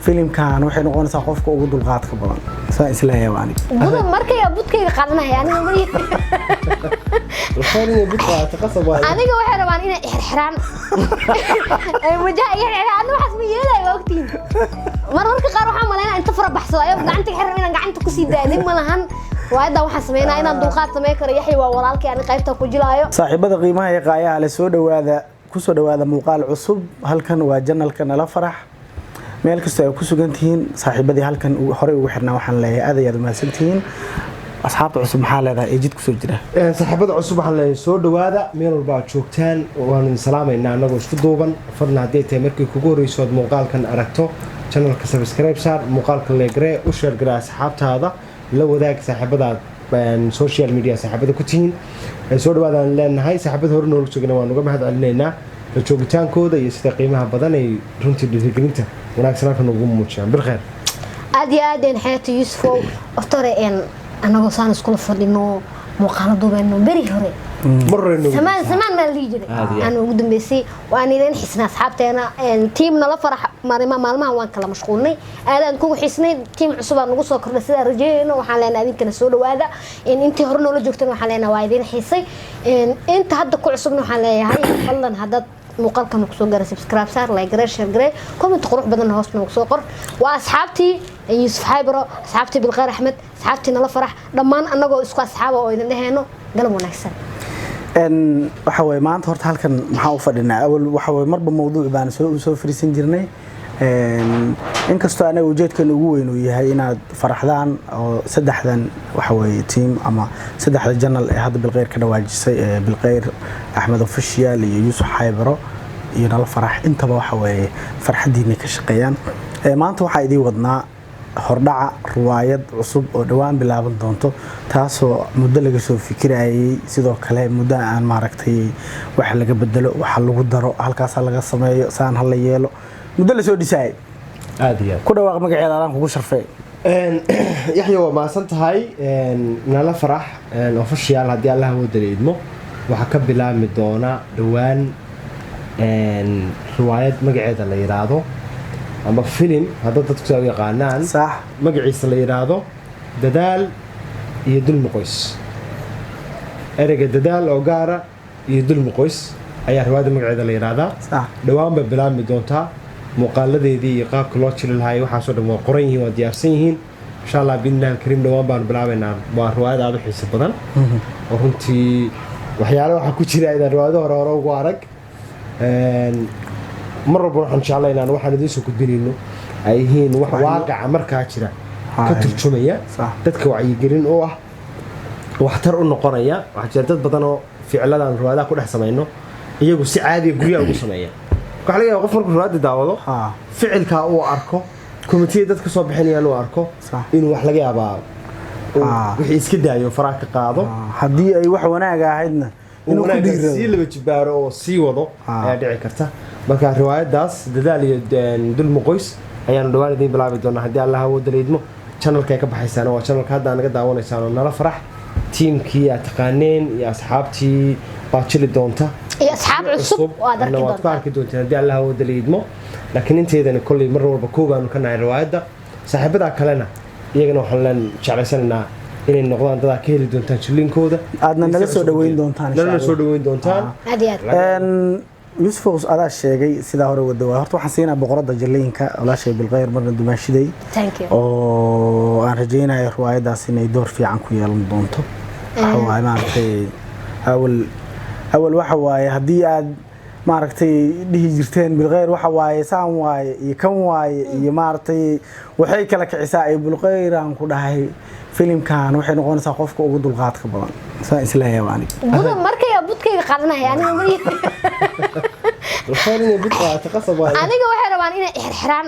filimkan waxay noqonaysaa qofka ugu dulqaadka badan saa isla yaabani buda markay budkayga qaadanaya aniga mari waxaan budka taqasab aniga waxay rabaan inay xirxiraan ay wajaha xirxiraan waxas ma yeelay waqtiin mararka qaar waxaan maleynaa inta fara baxsado ayo gacanta xirxiraan inaan gacanta ku sii daanin malahan waayada waxaan sameynaa inaan dulqaad sameey karo yaxay waa walaalkay aan qaybta ku jilaayo saaxiibada qiimaha ee qaayaha la soo dhawaada ku soo dhawaada muuqaal cusub halkan waa janalka nala farax meel kasta ay ku sugan tihiin saaxiibadii halkan hore ugu xirnaa waxaan leeyahay aad mahadsantihiin asxaabta cusub maxaa leedahay ee jid ku soo jira saaxiibada cusub waxaan leeyahay soo dhawaada meel walba aad joogtaan waan idin salaamaynaa anagoo isku duuban fadlan haddii tahay markii kugu horeyso aad muuqaalkan aragto channelka subscribe saar muuqaalka leegree u share garaa asxaabtaada la wadaag saaxiibadaad social media saaxiibada ku tihiin soo dhawaadaan leenahay saaxiibada hore noogu joogna waan uga mahad celinaynaa la joogitaankooda iyo sida qiimaha badan ay runtii dhiirigelinta wanaagsan halkan ugu muujiyaan bilkheer aad iyo aad in xeeto Yuusuf oftore en anagoo saan isku fadhino muuqaal duubeyno bari hore marrayno samaan la liijay aan ugu dambeysay waan idin xisnaa asxaabteena team nala farax maalmaha waan kala mashquulnay aadaan ku xisnay team cusub aan ugu soo kordhay sida rajayno waxaan leenahay idinkana soo dhawaada intii hore noola joogteen waxaan leenahay waa idin xisay inta hadda ku cusubna waxaan leeyahay fadlan hadad muuqaalkan ku soo gaar subscribe saar like share gare comment qurux badan hoos noogu soo qor waa asxaabtii Yuusuf Xaybro asxaabtii Bilqayr Axmed asxaabtii nala farax dhamaan anagoo isku asxaab oo idin dhaheeno galab wanaagsan waxa way maanta horta halkan maxaa u fadhinaa awal waxa way marba mowduuc baan soo fariisan jirnay inkastoo anaga ujeedkan ugu weyn uu yahay inaad faraxdaan oo saddexdan waxa way team ama saddexda channel ee hadda Bilqayr ka dhawaajisay Bilqayr Axmed official iyo Yuusuf Xaybro iyo nala farax intaba waxa way farxadiina ka shaqeeyaan maanta waxa idin wadnaa hordhaca riwaayad cusub oo dhawaan bilaaban doonto taasoo muddo laga soo fikirayay sidoo kale muddo aan maaragtay wax laga bedelo wax lagu daro halkaas laga sameeyo saan hal la yeelo muddo la soo dhisay aad iyo ku dhawaaq magaceeda aan kugu sharfay yaxya waa maasan tahay nala farax official haddii Allah uu dareemo waxa ka bilaabmi doona dhawaan riwaayad magaceeda la yiraahdo ama film hadda dadku soo yaqaanaan صح magaciisa la yiraahdo dadaal iyo dulmi qoys ereyga dadaal oo gaara iyo dulmi qoys ayaa riwaayada magaceeda la yiraahdaa صح dhawaan ba bilaabmi doontaa muuqaaladeedii iyo qaabka loo jiri lahaay waxa soo dhan waa qoran yihiin waa diyaarsan yihiin insha Allah biidnaa karim dhawaan baan bilaabaynaa waa riwaayad aad u xiiso badan oo runtii waxyaalo waxa ku jira ayda riwaayado hore ugu arag marba waxaan jeclahay inaan waxaan idin soo gudbinayno ay yihiin wax waaqica markaa jira ka turjumaya dadka wacyigelin oo ah waxtar u noqonaya waxa jira dad badan oo ficilladaan riwaayadaha ku dhex sameeyno iyagu si caadi ah guriga ugu sameeya waxa laga yaabaa qof markuu riwaayada daawado ficilka uu arko komitee dadka soo bixinayaan uu arko inuu wax laga yaabaa wixii iska daayo faraha ka qaado haddii ay wax wanaag ahaydna inuu ku dhiirado si laba jibaaro oo sii wado ayaa dhici karta marka riwaayadaas dadaal iyo dulmi qoys ayaan dhawaan idin bilaabi doonaa haddii Allah uu dareedmo channelka ka baxaysana waa channelka hadda naga daawanaysaan nala farax teamkii aad taqaaneen iyo asxaabtii baa jili doonta iyo asxaab cusub oo arki doontaa haddii Allah uu dareedmo laakiin inteedana kulli mar walba kooban ka nahay riwaayada saaxiibada kalena iyagana waxaan leen jeclaysanaa inay noqdaan dad ka heli doontaan jilinkooda aadna naga soo dhaweyn doontaan nala soo dhaweyn doontaan Yuusuf adaa sheegay sida hore wada waa horta waxaan siinaa boqorada jaleynka walaashay Bilqayr marna dumaashiday oo aan rajaynayo riwaayadaas inay door fiican ku yeelan doonto waxa maaragtay awal waxa waaye hadii aad maaragtay dhihi jirteen Bilqayr waxa waaye saan waaye iyo kan waaye iyo maaragtay waxay kala kicisaa ay Bilqayr aan ku dhahay filimkan waxay noqonaysaa qofka ugu dulqaadka badan saa isla yaabani buda markay budkayga qaadanaya aniga mari waxaan budka taqasab aniga waxay rabaan inay xirxiraan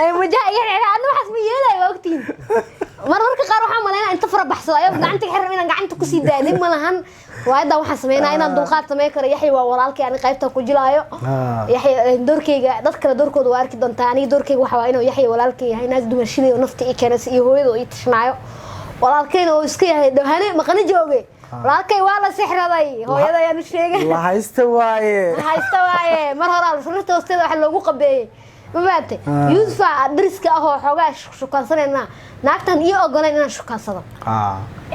ay wajaha xirxiraan waxas ma yeelay waqtiin mararka qaar waxaan maleynaa inta fara baxsado ayo gacanta xirxiraan inaan gacanta ku sii daanin malahan waayada waxaan sameynaa inaan dulqaad sameey karo yaxay waa walaalkay aan qaybta ku jilaayo yaxay doorkayga dad kale doorkooda waa arki doontaa aniga doorkayga waxa waa inuu yaxay walaalkay yahay naas dumashiday oo nafta i keenay iyo hooyada oo i tashnaayo walaalkayna oo iska yahay dhawaan maqana jooge walaalkay waa la sixraday hooyada ayaan sheegay la haysta waaye mar hore al furta hoosteeda waxa loogu qabeeyay mabaate Yusuf adriska ah oo xogaa shukaansanayna naagtan iyo ogolaan inaan shukaansado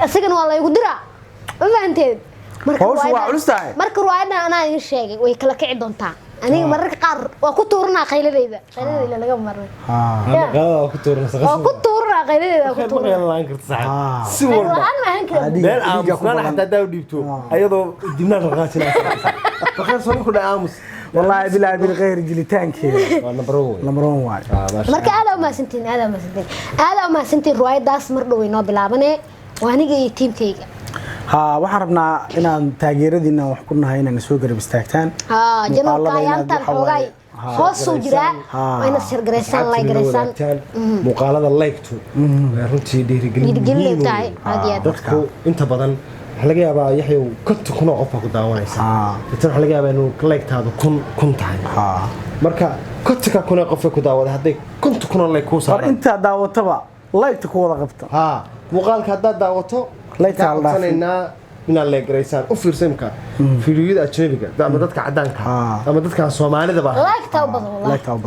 asagana waa la igu diraa mabaanteed marka ruwaayadna anaa idin sheegay way kala kici doontaa aniga mararka qaar waa ku tuuranaa qayladeyda laga maray waa ku tuuranaa qayladeyda ku tuuranaa si walba meel aan xataa daaw dhiibto ayadoo dibnaan raqaasina waxaan soo ku dhaamus والله بلا بالغير جليتانكي نمبر 1 marka aad ma santiin ruwaayadaas mar dhow inoo bilaabane waaniga iyo teamkayga waxaan rabnaa inaan taageeradiina wax ku nahay inaan soo garab istaagtaan janalka ayaantan xoogay hoos u jira wayna sirgareysaan like gareysaan muuqaalada like-tu runtii dhiirigelin dadku inta badan laga yaabaa yaxyow konton kun oo qof ku daawanaysa inta laga yaabaa inuu like-taadu kun tahay marka kontonka kun oo qof ku daawada haday konton kun oo like ku saaran inta daawataba like-ta ku wada qabta muuqaalka hadda daawato like-ta haldaafina ina la gareysaan u fiirsanka fiidiyada ajnabiga ama dadka cadaanka ama dadka Soomaalida ba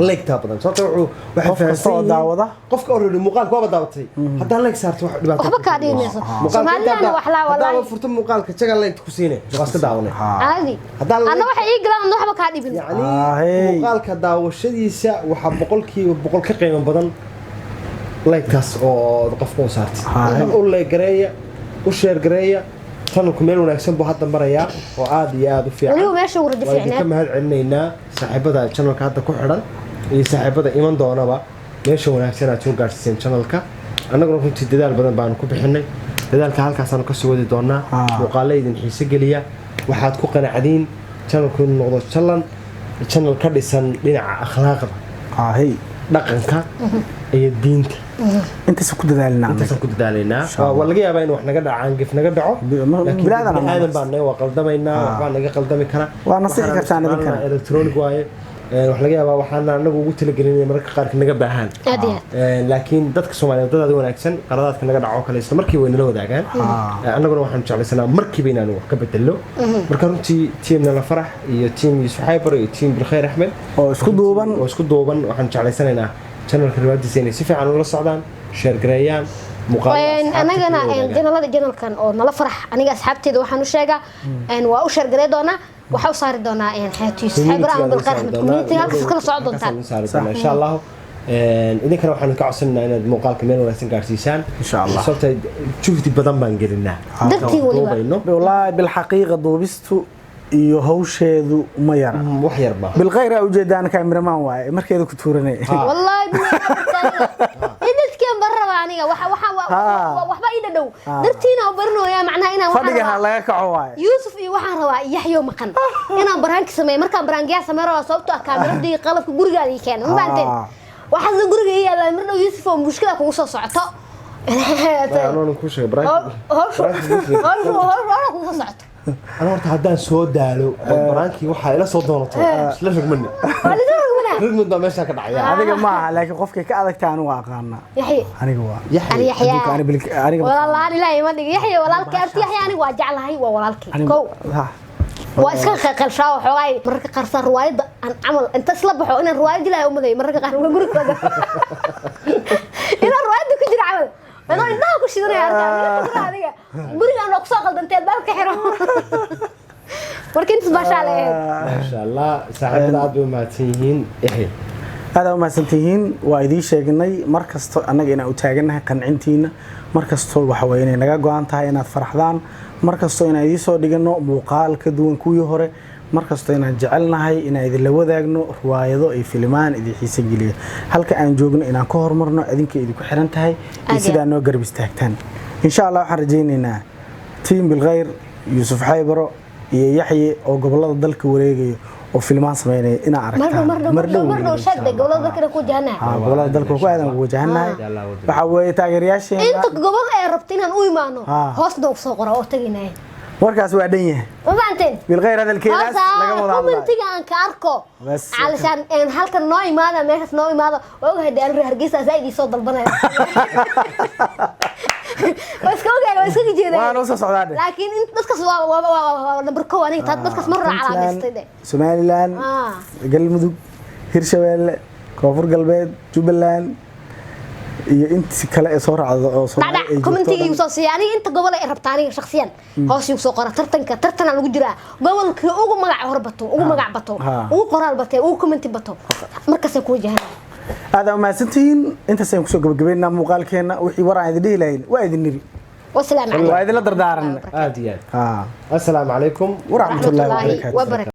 like-ta badan sababtoo waxa faahfaahsan daawada qofka already muuqaalka waa daawatay hadda like saarto wax dhibaato waxba ka dhigayso Soomaalida wax la walaal furto muuqaalka jaga like ku siinay waa iska daawanay caadi ana waxa ii galaan waxba ka dhibin muuqaalka daawashadiisa waxa boqolkiiba ka qiimo badan like-taas oo qofka u saartay oo like gareeya u share gareeya tanku meel wanaagsan buu hadda marayaa oo aad iyo aad u fiican waliba meesha uu radi fiicnaa ka mahad celinaynaa saaxiibada channelka hadda ku xiran iyo saaxiibada iman doonaba meesha wanaagsan aad soo gaarsiiseen channelka annaguna runtii dadaal badan baan ku bixinay dadaalka halkaas aan ka soo wadi doonaa muuqaalaydin xiiso geliya waxaad ku qanacdiin channelku inuu noqdo channel ka dhisan dhinaca akhlaaqda dhaqanka iyo diinta inta ku dadaalnaa waa laga yaabaa in wax naga dhacaan gif naga dhaco aadan baan waa qaldamaynaa waxbaa naga qaldami kara waa nasiix kartaan idinka electronic waaye wax laga yaabaa waxaan anagu ugu talagelinay marka qaarka naga baahan laakiin dadka Soomaaliyeed dad wanaagsan qaradaadka naga dhaco kale isla markii way nala wadaagaan anaguna waxaan jeclaysanaa markiiba inaan wax ka bedelo marka runtii teamna la farax iyo team Yusuf Haybar iyo team Bilkhayr Ahmed oo isku duuban waxaan jeclaysanaynaa channelka riwaayadiisa inay si fiican ula socdaan share gareeyaan anagana janalkan oo nala farax aniga asxaabteeda waxaan u sheegaa waa u share garee doonaa waxa u saari doonaa xaytiis Haybar ama Bilkhayr Ahmed community halkaas kala socon doontaan insha Allah idinkana waxaan ka codsanaynaa inaad muuqaalka meel wanaagsan gaarsiisaan insha Allah sababta juhdi badan baan gelinaa dadkii waliba wallahi bil haqiiqa duubistu iyo hawsheedu ma yara wax yarba bilkhayr u jeedaan cameraman waaye markeedu ku tuuranay wallahi idinkaan barraba aniga waxba ii dhadhow dartiina barnooya macnaha inaan fadhiga laga kaco waaye Yusuf iyo waxaan rabaa yaxyo maqan inaan baraanki sameeyo markaan baraankiya sameeyo sababtoo ah kaamirada qalabka guriga ay keenay ma baanteen waxaan guriga yaala mar dhow Yusuf oo mushkilad kugu soo socoto أنا كل شيء برايك. أنا ورت هدان سودالو برانكي وحا إلا صدونته لا شك مني. رغم إنه ماشي كذا عيال. هذا ما لكن قفك كأذك تانو واقعنا. يحيى. أنا جوا. يحيى. أنا والله أنا لا يمدي يحيى ولا الكارت يحيى أنا واجع لهاي ولا الكي. كو. واسكا قلشاو xoogay marka qarsan ruwaayada aan amal inta isla baxo in ruwaayada ilaahay u maday marka qaar guriga ina ruwaayada ku jira amal أنا إنها كل شيء دري أرجع هذه بري أنا أقصى قلت أنت بالك حرام ولكن تبى شالين ما شاء الله ساعد عدو ما تيهين إيه هذا ما سنتيهين وإذا شيء مركز أنا جينا أتاجنا قنعتينا مركز طول وحوينا نجا قان تاعنا فرحان مركز طول إذا صار ديجنا مقال كدون كوي هره markaas inaa jecelnahay inaa idin la wadaagno ruwaayado iyo filmaan idin xiiso geliyo halka aan joogno inaan ka hormarno idinka idinku xiran tahay sida noo garab istaagtaan insha Allah waxaan rajaynaynaa team Bilkhayr Yusuf Haybar iyo Yaxye oo gobolada dalka wareegayo oo filmaan sameynay ina aragtaan mardo shaqada gobolada dalka ku jahanahay gobolada dalka ku aadan ugu jahanahay waxa weeye taageerayaasheen inta gobol ay rabtiin aan u imaano hoos doof soo qora oo taginay warkaas waa dhan yahay وبعدين بالغير هذا الكيس laga wada hadlay kumentiga aan ka arko علشان in halkan noo imaada meeshaas noo imaado oo hadaan Hargeysa zaid soo dalbanay waska jeeday waa noo soo socdaa laakiin in dadkaas waa number 1 aniga dadkaas mar raaca calaamaystay Somaliland galmudug Hirshabeelle koonfur galbeed Jubbaland iyo intii kale ee soo raacdo oo Soomaaliya ay commentiga soo siyaani inta gobol ay rabtaan aniga shakhsiyan hoos uu soo qora tartan lagu jiraa gobolka ugu magac horbato ugu magac bato ugu qoraal batay ugu commenti bato markaas ku wajahan هذا ما سنتين انت سيكون gabagabeena muuqaalkeena wixii waraan idin dhiilayn waa idin niri والسلام عليكم waa idin la dardaaran aad iyo aad assalaamu calaykum ورحمة الله وبركاته